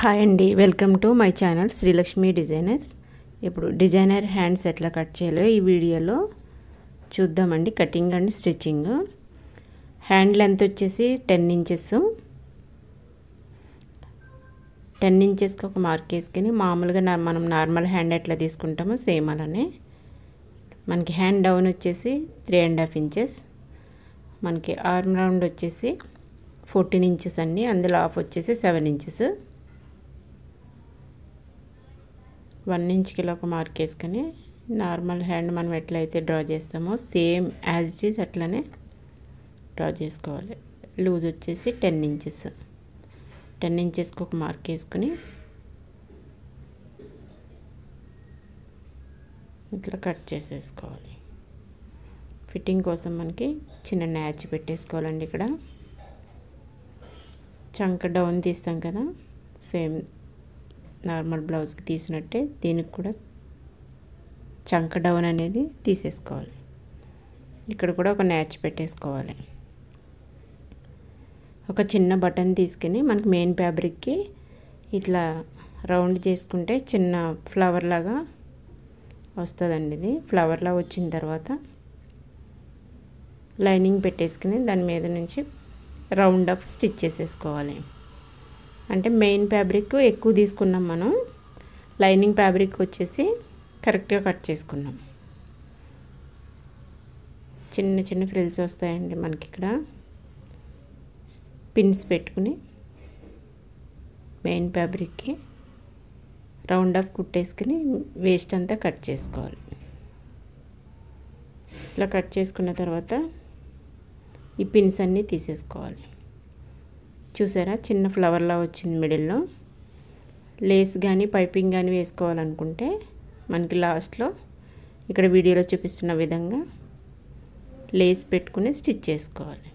Hi అండి, welcome to my channel Srilakshmi designers. ఇప్పుడు designer hands ఎట్లా కట్ చేయాలో ఈ వీడియోలో చూద్దామండి. Cutting and stitching. Hand length వచ్చేసి 10 ఇంచెస్. 10 ఇంచెస్కి ఒక మార్క్ వేసుకొని మామూలుగా మనం నార్మల్ హ్యాండ్ ఎట్లా తీసుకుంటామో సేమ్ అలానే మనకి హ్యాండ్ డౌన్ వచ్చేసి 3.5 ఇంచెస్. మనకి ఆర్మ్ రౌండ్ వచ్చేసి 14 ఇంచెస్ అండి. అందులో హాఫ్ వచ్చేసి 7 ఇంచెస్. 1 ఇంచ్కి ఒక మార్క్ వేసుకొని నార్మల్ హ్యాండ్ మనం ఎట్లయితే డ్రా చేస్తామో సేమ్ యాజ్ ఇట్ ఈజ్ అట్లనే డ్రా చేసుకోవాలి. లూజ్ వచ్చేసి 10 ఇంచెస్. 10 ఇంచెస్కి ఒక మార్క్ వేసుకొని ఇట్లా కట్ చేసేసుకోవాలి. ఫిట్టింగ్ కోసం మనకి చిన్న న్యాచ్ పెట్టేసుకోవాలండి. ఇక్కడ చంక డౌన్ తీస్తాం కదా, సేమ్ నార్మల్ బ్లౌజ్కి తీసినట్టే దీనికి కూడా చంక డౌన్ అనేది తీసేసుకోవాలి. ఇక్కడ కూడా ఒక న్యాచ్ పెట్టేసుకోవాలి. ఒక చిన్న బటన్ తీసుకుని మనకి మెయిన్ ఫ్యాబ్రిక్కి ఇట్లా రౌండ్ చేసుకుంటే చిన్న ఫ్లవర్ లాగా వస్తుందండి. ఇది ఫ్లవర్ లాగా వచ్చిన తర్వాత లైనింగ్ పెట్టేసుకుని దాని మీద నుంచి రౌండ్ అప్ స్టిచ్ చేసేసుకోవాలి. అంటే మెయిన్ ఫ్యాబ్రిక్ ఎక్కువ తీసుకున్నాం మనం, లైనింగ్ ఫ్యాబ్రిక్ వచ్చేసి కరెక్ట్గా కట్ చేసుకున్నాం. చిన్న చిన్న ఫ్రిల్స్ వస్తాయండి మనకి. ఇక్కడ పిన్స్ పెట్టుకుని మెయిన్ ఫ్యాబ్రిక్కి రౌండ్ అప్ కుట్టేసుకుని వేస్ట్ అంతా కట్ చేసుకోవాలి. ఇట్లా కట్ చేసుకున్న తర్వాత ఈ పిన్స్ అన్నీ తీసేసుకోవాలి. చూసారా, చిన్న ఫ్లవర్లా వచ్చింది మిడిల్లో. లేస్ కానీ పైపింగ్ కానీ వేసుకోవాలనుకుంటే మనకి లాస్ట్లో ఇక్కడ వీడియోలో చూపిస్తున్న విధంగా లేస్ పెట్టుకుని స్టిచ్ చేసుకోవాలి.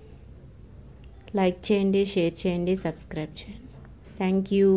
లైక్ చేయండి, షేర్ చేయండి, సబ్స్క్రైబ్ చేయండి. Thank you.